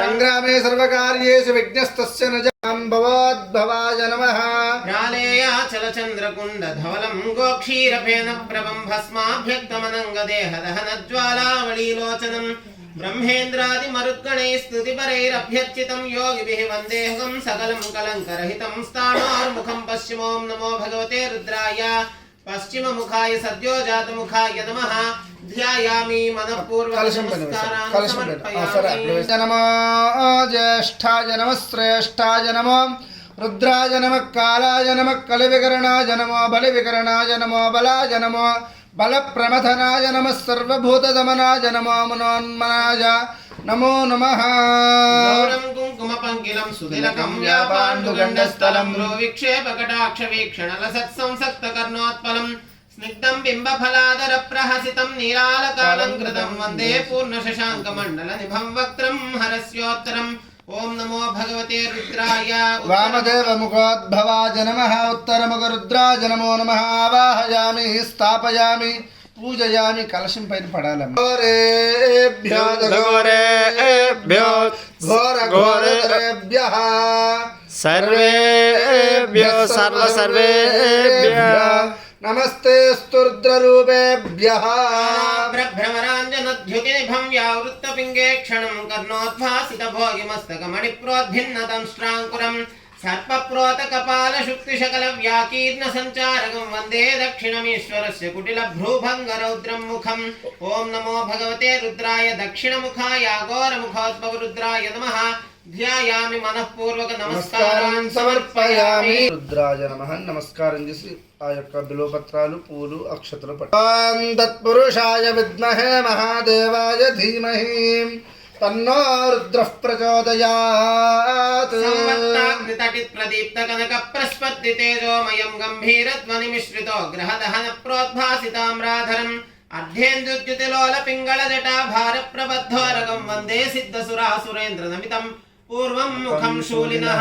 సంగ్రామే సర్వకార్యేషు విఘ్నస్తస్య నజాం భవాద్భవాయ నమః ప్రాళేయాచలచంద్రకుండ ధవలం గోక్షీరఫేన ప్రభం భస్మాభ్యక్తమనంగదేహదహనజ్వాలావళీలోచనం బ్రహ్మేంద్రాది మరుద్గణై స్తుతిపరైరభ్యర్చితం యోగిభిః వందేహం సకలం కలంకరహితం స్థాణోర్ముఖం పశ్చిమోం నమో భగవతే రుద్రాయ పశ్చిమముఖాయ సద్యోజాతముఖాయ నమః ధ్యాయామి మనఃపూర్వకం నమో జ్యేష్ఠాయ నమః శ్రేష్ఠాయ నమో రుద్రాయ నమః కాలాయ నమః కలివికరణాయ నమో బలివికరణాయ నమో బలాయ నమో బలప్రమథనాయ నమః సర్వభూతదమనాయ నమో మనోన్మనాయ నమో నమః గౌరం కుంకుమ పంకిలం సుదిలకం వ్యాపాండుగండస్థలం విక్షేపకటాక్ష వీక్షణలసత్సంసక్తకర్ణోత్పలం స్నిగ్ధం బింబఫలాదర ప్రహసితం నీరాలకాలంకృతం వందే పూర్ణశశాంకమండల నిభం వక్త్రం హరస్యోత్తరం ఓం నమో భగవతే రుద్రాయ వామదేవ ముఖోద్భవాయ నమః ఉత్తరముఖ రుద్రాయ నమో నమః ఆవాహయామి స్థాపయామి పూజయామి కలశం పైన పడాలి ఘోరేభ్యో ఘోరేభ్యో ఘోరేభ్యః సర్వేభ్యో సర్వేభ్యః నమస్తే స్తుర్ద్రరూపేభ్యః భ్రమరాంజనద్యుతినిభం వ్యావృత్తపింగే క్షణం కర్ణోద్భాసితభోగిమస్తకమణిప్రోద్భిన్నతం శ్రాంకురం सर्पप्रोतकपालशुक्तिशकलव्याकीर्णसञ्चारकं वन्दे दक्षिणमीश्वरस्य कुटिलभ्रूभङ्गरौद्रं मुखम् ॐ नमो भगवते रुद्राय दक्षिणमुखाय अघोरमुखोद्भवरुद्राय नमः ध्यायामि मनःपूर्वक नमस्कारान् समर्पयामि రుద్రాయ నమః నమస్కారం చేసి ఆ యొక్క బిల్వపత్రాలు పూలు అక్షతలు పట్టాం తత్పురుషాయ విద్మహే మహాదేవాయ ధీమహి తన్నో రుద్రః ప్రచోదయాత్ సంవత్తాగ్నితటిత్ ప్రదీప్త కనక ప్రస్పత్తి తేజోమయం గంభీరధ్వనిమిశ్రితో గ్రహదహన ప్రోద్భాసితామ్రాధరం అర్ధేందుద్యుతిలోల పింగళ జటా భార ప్రబద్ధోరగం వందే సిద్ధసురాసురేంద్ర నమితం పూర్వం ముఖం శూలినః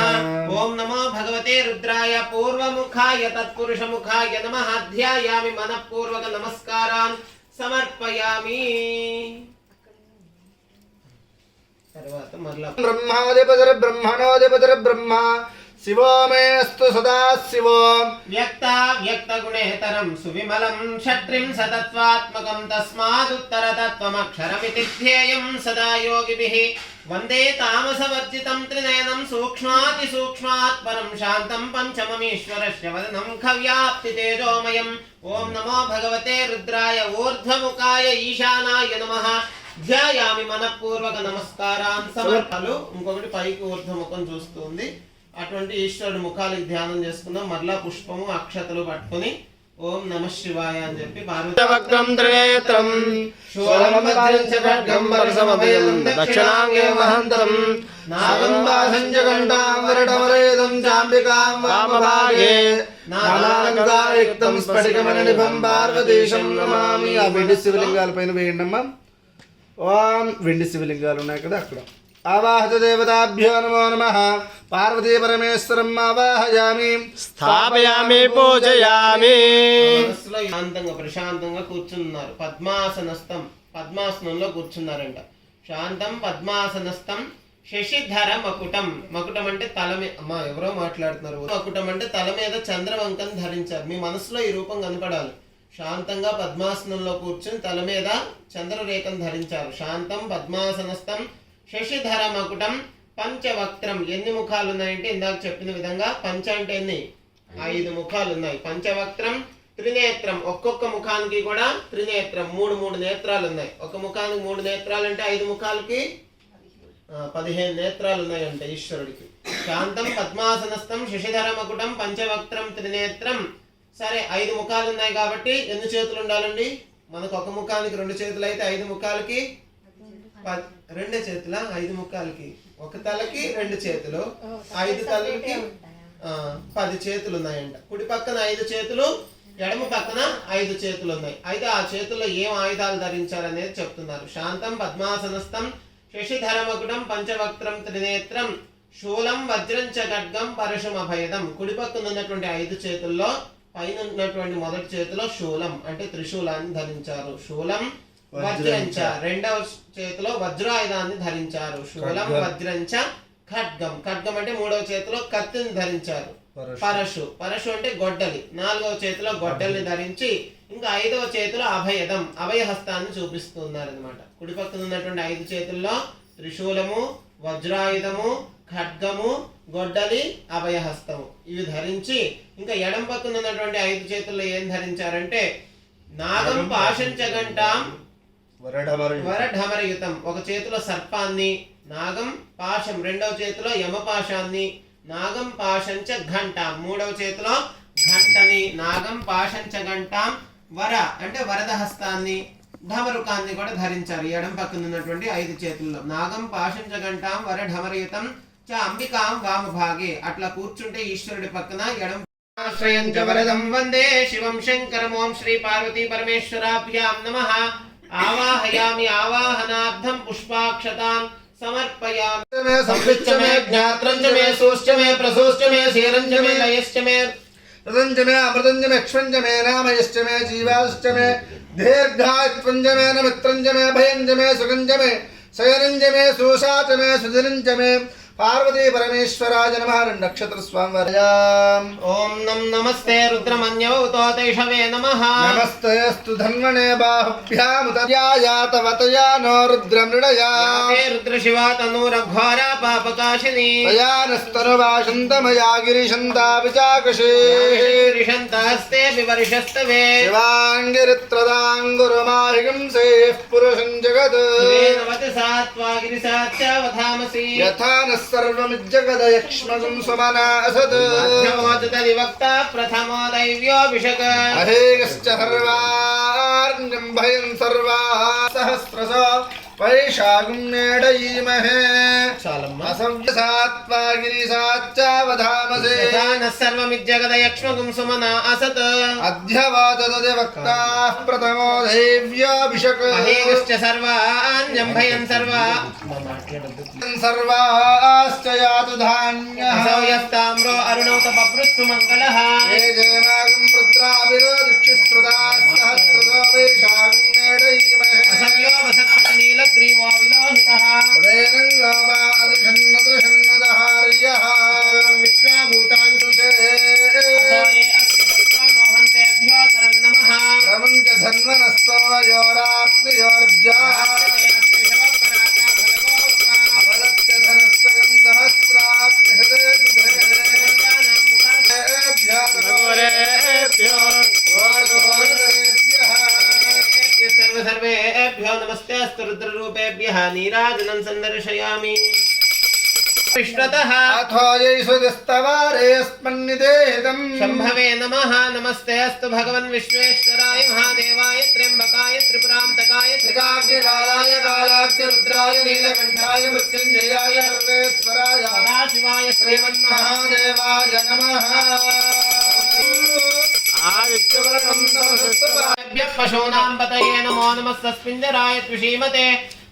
ఓం నమో భగవతే రుద్రాయ పూర్వముఖాయ తత్పురుషముఖాయ నమః ధ్యాయామి మనఃపూర్వక నమస్కారాన్ సమర్పయామి. తర్వాత మరలా బ్రహ్మాధిపతిర్ బ్రహ్మణోధిపతిర్ బ్రహ్మ శివో మే అస్తు సదా శివో వ్యక్తగుణేతరం సువిమలం క్షత్రిం సతత్వాత్మకం తస్మాదుత్తరతత్వమక్షరమితి ధ్యేయం సదా యోగిభిః వందే తామసవర్జితం త్రినయనం సూక్ష్మాతిసూక్ష్మాత్ పరం శాంతం పంచమమీశ్వరస్య వదనం ఖవ్యాప్తి తేజోమయం. ఓం నమో భగవతే రుద్రాయ ఊర్ధ్వముఖాయ ఈశానాయ నమః ధ్యాయామి మనఃపూర్వక నమస్కారాన్ సమర్పలు. ఇంకొకటి పైకి ఊర్ధ్వముఖం చూస్తుంది, అటువంటి ఈశ్వరుడు ముఖాలకు ధ్యానం చేసుకుందాం. మరలా పుష్పము అక్షతలు పట్టుకొని ఓం నమః శివాయ అని చెప్పి భక్తం త్రినేత్రం దక్షిణాంగే మహంతం నాగంబాసంజగంటాం వరడమరేదం చాంబికాం వామభాగే నానాలంకారయుక్తం స్ఫటికమణినిభం పార్వతీశం నమామి. ఆ వెండి శివలింగాల పైన వేయండమ్మా. ఓం వెండి శివలింగాలు ఉన్నాయి కదా అక్కడ. ఆవాహత దేవతాభ్యో నమో నమః. పార్వతీ పరమేశ్వరం ఆవాహయామి స్థాపయామి పూజయామి. మనసులో శాంతంగా ప్రశాంతంగా కూర్చున్నారు. పద్మాసనంలో కూర్చున్నారంట. శాంతం పద్మాసనస్థం శశిధర మకుటం. మకుటం అంటే తల మీద, అమ్మా ఎవరో మాట్లాడుతున్నారు. మకుటం అంటే తల మీద చంద్రవంకం ధరించారు. మీ మనసులో ఈ రూపం కనపడాలి. శాంతంగా పద్మాసనంలో కూర్చుని తల మీద చంద్రరేఖం ధరించారు. శాంతం పద్మాసనస్థం శశిధర మకుటం పంచవక్త్రం. ఎన్ని ముఖాలు ఉన్నాయంటే ఇందాక చెప్పిన విధంగా పంచ అంటే ఎన్ని? 5 ముఖాలు ఉన్నాయి. పంచవక్త్రం త్రినేత్రం. ఒక్కొక్క ముఖానికి కూడా త్రినేత్రం 3 నేత్రాలు ఉన్నాయి. ఒక ముఖానికి 3 నేత్రాలు అంటే 5 ముఖాలకి 15 నేత్రాలు ఉన్నాయంట ఈశ్వరుడికి. శాంతం పద్మాసనస్థం శశిధర మకుటం పంచవక్త్రం త్రినేత్రం. సరే 5 ముఖాలు ఉన్నాయి కాబట్టి ఎన్ని చేతులు ఉండాలండి? మనకు ఒక ముఖానికి 2 చేతులు అయితే 5 ముఖాలకి 2 చేతుల 5 ముఖాలకి ఒక తలకి 2 చేతులు, 5 తలకి 10 చేతులు ఉన్నాయంట. కుడి పక్కన 5 చేతులు, ఎడమ పక్కన 5 చేతులు ఉన్నాయి. అయితే ఆ చేతుల్లో ఏం ఆయుధాలు ధరించారనేది చెప్తున్నారు. శాంతం పద్మాసనస్థం శశిధరమకుటం పంచవక్త్రం త్రినేత్రం శూలం వజ్రం చ ఖడ్గం పరశుమభయదం. కుడి పక్కన ఉన్నటువంటి 5 చేతుల్లో పైన ఉన్నటువంటి మొదటి చేతిలో శూలం అంటే త్రిశూలాన్ని ధరించారు. శూలం వజ్రంచ రెండవ చేతిలో వజ్రాయుధాన్ని ధరించారు. శూలం వజ్రంచ ఖడ్గం, ఖడ్గం అంటే మూడవ చేతిలో కత్తిని ధరించారు. పరశు, పరశు అంటే గొడ్డలి, నాలుగవ చేతిలో గొడ్డలిని ధరించి ఇంకా ఐదవ చేతిలో అభయదం, అభయహస్తాన్ని చూపిస్తున్నారు అనమాట. కుడి పక్కన ఉన్నటువంటి 5 చేతుల్లో త్రిశూలము, వజ్రాయుధము, ఖడ్గము, గొడ్డలి, అభయహస్తము ఇవి ధరించి ఇంకా ఎడం పక్కన ఉన్నటువంటి 5 చేతుల్లో ఏం ధరించారంటే నాగం పాశంచగంటాం వరఢమరయుతం, ఒక చేతిలో సర్పాన్ని, నాగం పాశం రెండవ చేతిలో యమపాశాన్ని, నాగం పాశంచ ఘంటాం మూడవ చేతిలో ఘంటని, నాగం పాశంచ ఘంటాం వర అంటే వరద హస్తాన్ని, ఢమరుకాన్ని కూడా ధరించారు ఎడం పక్కన ఉన్నటువంటి 5 చేతుల్లో. నాగం పాశంచ ఘంటాం వర ఢమరయుతం చ అంబికాం వామభాగే, అట్లా కూర్చుంటే ఈశ్వరుడి పక్కన ఎడం ఆశ్రయం చ వరదం వందే శివం శంకరం ఓం శ్రీ పార్వతీ పరమేశ్వరాభ్యాం నమః. ఆవాహయామి ఆవాహనార్థం పుష్పాక్షతాన్ సమర్పయామి. సంవిచ్చ మే జ్ఞాత్రం చ మే సూశ్చ మే ప్రసూశ్చ మే శీరం చ మే లయశ్చ మే రతంచ మే అమృతంచ మే క్ష్మంచ మే నామయశ్చ మే జీవాశ్చ మే దీర్ఘాయుత్వంచ మే నమిత్రంచ మే భయంచ మే సుఖంచ మే శయనంచ మే సూషాచ మే సుజనంచ మే పార్వతీ పరమేశ్వరాయ నమః. నక్షత్ర స్వామివార్యాం. ఓం నం నమస్తే రుద్రమన్యవతోతైషవే నమః. నమస్తేస్తు ధన్వనే బాహుభ్యాముతయాయాతవతయా నో రుద్రమృడయా యాతే రుద్రశివా తనూరఘోరా పాపకాశిని తయానస్తనువాశంతమయా గిరిశంతా విచాకషే రిషంతహస్తే వివర్షస్తవే శివాంగిరిత్రదాంగురుమాహింసే పురుషం జగత్ వేనవతి సాత్వా గిరిసాచ్చ వధామసి యథా న సర్వమిజ్జగదయక్ష్మగం సుమనా అసత్ మధ్యమోచతదివక్త ప్రథమో దైవ్యో విషక అహేగశ్చ సర్వార్ణ్యం భయం సర్వా సహస్రసో వైశాఖం మేడయీమహే అసవ్యసాత్వా గిరిసాచ్చావధామసే సర్వమిజ్జగదయక్ష్మగుం సుమనా అసత్ అధ్యవాదదివక్తాః ప్రథమో దైవ్యాభిషక్ అహేగశ్చ సర్వాణ్యం భయం సర్వా సర్వాశ్చ యాతు ధాన్యః సౌయస్తామ్రో అరుణౌత బభృత్సు మంగళః ఏ జయమాగం రుద్రాభిరోదిక్షిస్రుతాః సహస్రతో వైశాఖం మేడయీమహే అసవ్యో వసత్పతి నీలగ్రీవో విలోహితః ఉదయనం లోపా అదృషన్నదృషన్నదహార్యః విశ్వభూతాని సుషే అసోయే అస్తి సర్వానోహంతేభ్యో తరన్నమః ప్రపంచ ధన్వనస్తోయోరాత్మయోర్జా అవదత్య ధనస్వయం సహస్రాక్షహతే सर्वेभ्यो नमस्ते अस्तु रुद्ररूपेभ्यः नीराजनं सन्दर्शयामि विश्वतः अथो यैषुदस्तवारेऽस्मन्निदेहितं शम्भवे नमः नमस्ते अस्तु भगवन् विश्वेश्वराय महादेवाय त्र्यम्बकाय त्रिपुरान्तकाय त्रिकाग्निकालाय कालाग्निरुद्राय नीलकण्ठाय मृत्युञ्जयाय सर्वेश्वराय सदाशिवाय श्रीमन्महादेवाय नमः पशूनां पतये नमो नमः सस्मिञ्जराय त्विषीमते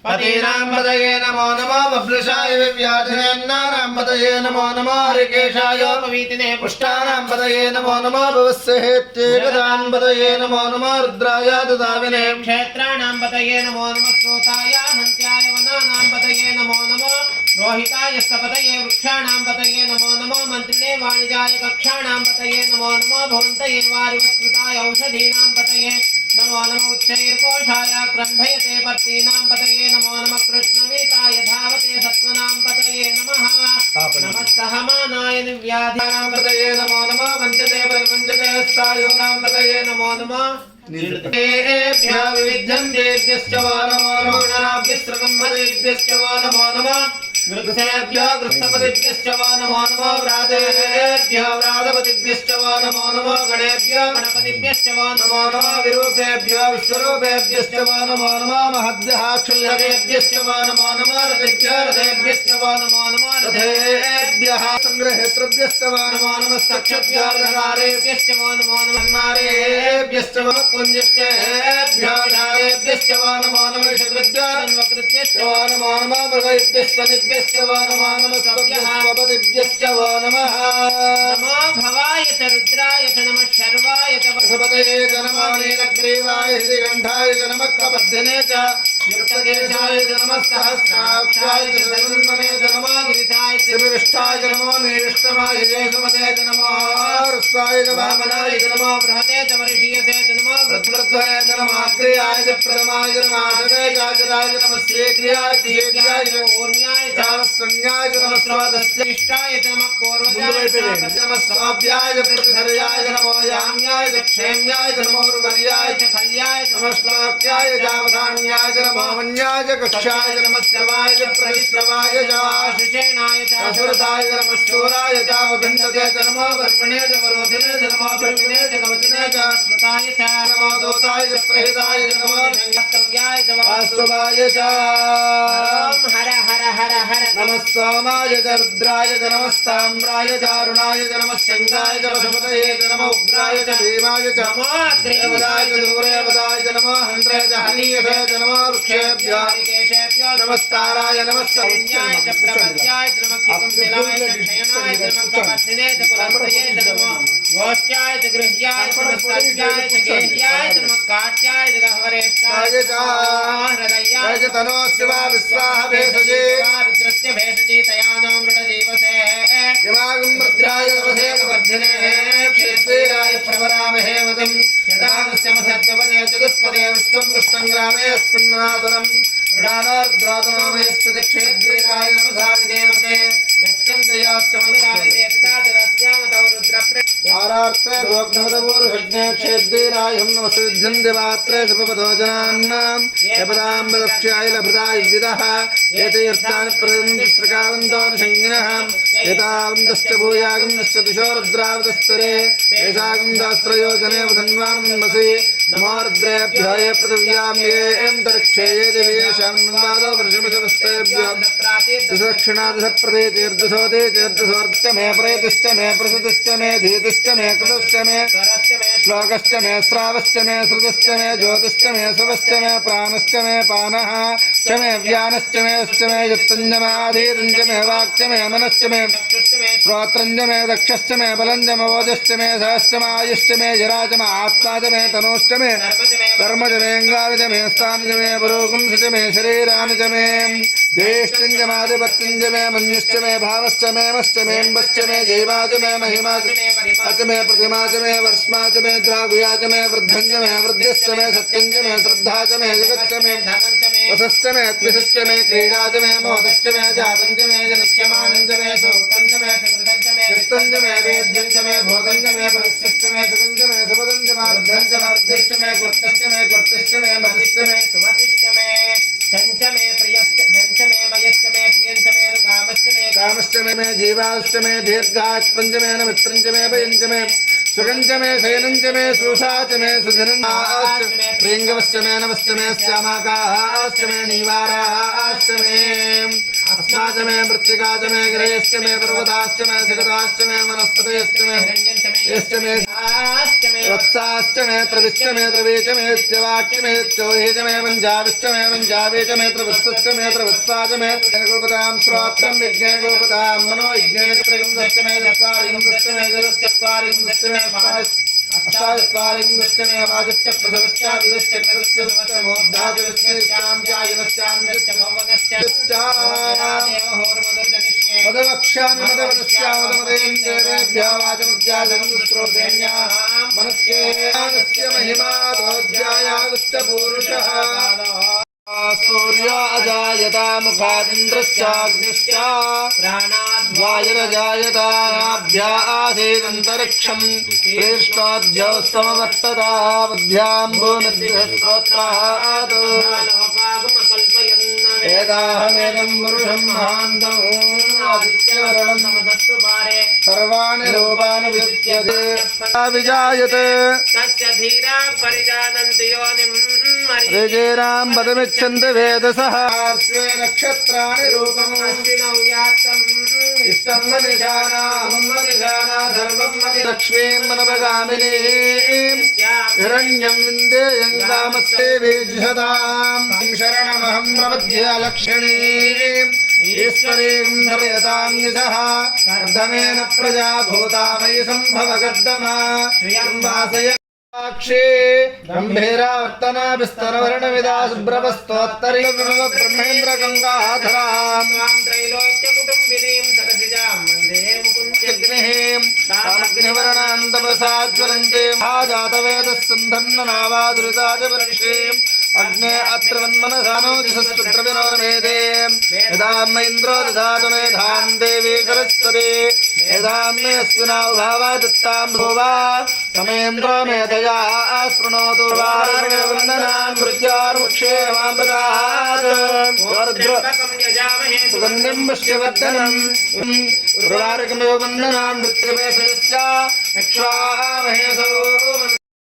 पतीनां पतये नमो नमो बभ्रुषाय विव्याधिनेन्नानां पतये नमो नमो हरिकेशाय पवीतिने पुष्टानां पतये नमो नमो भवस्यहेत्येकदां पतये नमो नमो रुद्राय ददाविने क्षेत्राणां पतये नमो नमः श्रोताय हन्त्याय वनानां पतये नमो नमः रोहिताय स्तपतये वृक्षाणां पतये नमो नमो मन्त्रिणे वाणिजाय कक्षाणां पतये नमो नमो भवन्तये वारिवत्कृताय औषधीनां पतये नमो नमो उच्चैर्कोशाय क्रन्धयते पत्नीनां पतये नमो नमः कृष्णवीताय धावते सत्त्वनां पतये नमः नमस्तहमानाय निव्याधानां पतये नमो नमो वञ्चते परिवञ्चते स्थायुनां पतये नमो नमः नीलतेभ्यः विविध्यन्तेभ्यश्च वो नमो नमो नाभ्यस्त्रगम्भरेभ्यश्च वो नमो नमः वृक्षेभ्यो गृह्णपतिभ्यश्च वो नमो नमो व्रातेभ्यो व्रातपतिभ्यश्च वो नमो नमो गणेभ्यो गणपतिभ्यश्च वो नमो नमो विरूपेभ्यो विश्वरूपेभ्यश्च वो नमो नमो महद्भ्यः क्षुल्लकेभ्यश्च वो नमो नमो रथेभ्यो रथेभ्यश्च वो नमो नमो रथेभ्यः संग्रहेतृभ्यश्च नमो नमस्तक्षभ्योऽर्धकारेभ्यश्च नमो नमस्मारेभ्यश्च पुण्यश्चेभ्यो धारेभ्यश्च नमो नमः कृत्यश्च नमो नमः मृगेभ्यश्च निभ्यश्च नमो नमस्पतिभ्यश्च नमः नमो भवाय च रुद्राय च नमः शर्वाय च वसुपतये च नमो नीलग्रीवाय हृदिकण्ठाय च नमः कपद्धने च युक्तकेशाय च नमः सहस्राक्षाय च सगुन्मने च नमो गिरिशाय च विष्टाय च नमो नीष्टमाय च सुमते च नमो रुस्वाय च वामनाय च नमो बृहते च वर्षीयसे च नमो वृद्धध्वने च नमो अग्र्याय च प्रथमाय च नमः अग्रेयाय च नमः श्रीक्रियाय च शीघ्राय च ऊर्ण्याय च संज्ञाय च नमः स्वादस्य इष्टाय च नमः पूर्वजाय च नमः स्वाभ्याय च प्रतिधर्याय च नमो याम्याय च क्षेम्याय च नमो उर्वर्याय च कल्याय च नमः श्लोक्याय च अवधान्याय च नमो वन्याय च कक्षाय च नमः श्रवाय च प्रतिश्रवाय च सुषेणाय च असुरताय च नमः शूराय च अवभिन्दते च नमो वर्मणे च वरोधिने च नमो बिल्विने च कवचिने च श्रुताय च नमो दूताय च प्रहिताय च नमो वास्तव्याय च वास्तवाय च हर हर हर हर नमः सोमाय च रुद्राय च नमस्ताम्राय च अरुणाय च नमः शङ्गाय च वसुपतये च नमः उग्राय च भीमाय च देवदाय च धूरेवदाय च नमो हन्त्रे च हनीयसे च नमो वृक्षेभ्यो केशेभ्यो नमस्ताराय नमः सौन्याय च प्रपद्याय च नमः किकुंसिलाय च क्षयणाय च नमः कवर्धिने च कुलत्रये च नमः गोष्ठ्याय च गृह्याय च नमः स्तव्याय च गेह्याय च नमः काट्याय च गह्वरेष्ठाय च हृदयाय च तनोऽस्य वा विश्वाह भेषजे रुद्रस्य भेषजे तयानो मृडजीवसे यमागं रुद्राय नमसे कवर्धिने क्षेत्रीराय प्रवरामहे वदम् यदागस्य मसद्वपदे चतुष्पदे विश्वं पुष्टं ग्रामे अस्मिन्नादरम् ृदानोर्द्रातनोमेस्तु क्षेत्रीराय नमसा विदेवते यस्यन्द्रयाश्च मन्दिराय देवतादरस्यामतौ रुद्रप्रे आरार्थे रोग्नवदपूर्वज्ञे क्षेत्रीरायं नमस्विध्यं दिवात्रे सुपपदो जनान्नाम् यपदां वदक्ष्याय लभृताय विदः एतीर्थानि प्रदन्ति श्रकावन्तोऽनुषङ्गिनः एतावन्तश्च भूयागन्तश्च दिशो रुद्रावतस्तरे तेषागन्धास्त्रयोजने वधन्वान्वसि नमो रुद्रेभ्यो ये पृथिव्यां ये अन्तरिक्षे ये दिव्येषां वादो वृषभस्तेभ्यो दशदक्षिणादशप्रदे तीर्दशोदे तीर्दशोर्दश्च मे प्रेतिश्च मे प्रसुतिश्च मे धीतिश्च मे कृतश्च मे श्लोकश्च मे श्रावश्च मे श्रुतश्च मे ज्योतिश्च मे सुवश्च मे प्राणश्च मे पानः च मे व्यानश्च मे उश्च मे यत्तञ्जमाधीरञ्च मे वाक्च मे मनश्च मे श्रोत्रञ्च मे दक्षश्च मे बलञ्च मे ओजश्च मे सहश्च मे आयुश्च मे जरा च मे आत्मा च मे तनोश्च मे कर्म च मे अङ्गानि च मे स्थानि च मे पुरोगुंस च मे शरीराणि च मे ज्येष्ठञ्च मादिपत्यञ्च मे मन्युश्च मे भावश्च मे मश्च मे अम्बश्च मे जैवा च मे महिमा च मे प्रतिमा च मे वर्ष्मा च मे द्रागुया च मे वृद्धञ्च मे वृद्ध्यश्च मे सत्यञ्च मे श्रद्धा च मे जगच्च मे वसश्च मे त्रिशश्च मे क्रीडा च मे मोदश्च मे जातञ्च मे जनश्च मानञ्च मे सौक्तञ्च मे सुकृतञ्च मे कृतञ्च मे वेद्यञ्च मे भोगञ्च मे भविष्यश्च मे सुगञ्च मे सुपदञ्च मार्धञ्च मार्धश्च मे कृतश्च मे कृतिश्च मे मतिश्च मे सुमतिश्च मे चञ्च मे प्रियश्च चञ्च मे मयश्च मे प्रियञ्च मे कामश्च मे जीवाश्च मे दीर्घाश्च मे न मित्रञ्च मे भयञ्च मे सुगञ्च मे शयनञ्च मे सुषा च मे सुधनञ्च प्रियङ्गवश्च मे नमश्च मे श्यामाकाश्च मे नीवाराश्च मे अस्माच मे मृत्तिका च मे गिरयश्च मे पर्वताश्च मे जगताश्च मे वनस्पतयश्च मे यश्च मे वत्साश्च मे त्रविश्च मे त्रवीच मे त्यवाच्च मे त्योहि च मे पञ्जाबिश्च मे पञ्जाबी च मे त्रवत्सश्च मे त्रवत्सा च मे गोपतां श्रोत्रं विज्ञान गोपतां मनो विज्ञान त्रयंश्च मे चत्वारिंश्च मे जलश्चत्वारिंश्च मे अष्टाचत्वारिंश्च मे वाजश्च प्रथमश्च विदश्च नरश्च समश्च मोद्धाचश्चान्द्यायनश्चान्द्यश्च भवनश्च मदवक्ष्यामि मदवदस्यामि मदमदेन्द्रेभ्यः वाचमुद्यासहस्रोधेन्याः मनस्येनस्य महिमा दोऽध्यायागुश्च पूरुषः सूर्य अजायता मुखादिन्द्रश्चाग्निश्च वायुरजायता नाभ्या आसीदन्तरिक्षं श्रेष्ठाद्यौ समवर्तता बुद्ध्यां भूमिर्दिहस्रोत्रात् वेदाहमेदं पुरुषं महान्तम् आदित्यवरणं सर्वाणि रूपाणि विद्यते विजायते तस्य धीरा परिजानन्ति योनिम् ऋजेरां पदमिच्छन्ति वेदसः नक्षत्राणि रूपम् अश्विनौ यातं इष्टं मनिषाना मन्मनिषाना सर्वं मनि लक्ष्मीं मनपगामिनी हिरण्यं विन्देयं कामस्ते वेजुषतां शरणमहं प्रपद्ये लक्ष्मीम् ईश्वरीं धर्मयतां निशः कर्दमेन प्रजा भूतामयि सम्भवकर्दमा वासय साक्षी गंभीरावर्तना विस्तरवर्णविदा सुब्रवस्तोत्तरी ब्रह्मेन्द्र गंगाधरां त्रैलोक्य कुटुम्बिनीं सरसिजां वन्दे मुकुन्दग्निः कामग्निवर्णां तपसा ज्वलन्ते महाजातवेदः सन्धन्ननावादुरिताजपरिषीम् अग्ने अत्र वन्मनसानो दिशस्त्रविनोर्मेदे यदा म इन्द्रो दधातु मेधां देवी सरस्वती यदा मे अस्मिनाभावा दत्तां भुवा समेन्द्रो मेधया स्पृणोतु वन्दनान् मृत्यार्मुक्षेमामृतात् सुगन्धिं पुष्यवर्धनम् उर्वारुकमिव वन्दनान् मृत्युवेशयश्च यक्ष्वामहेशो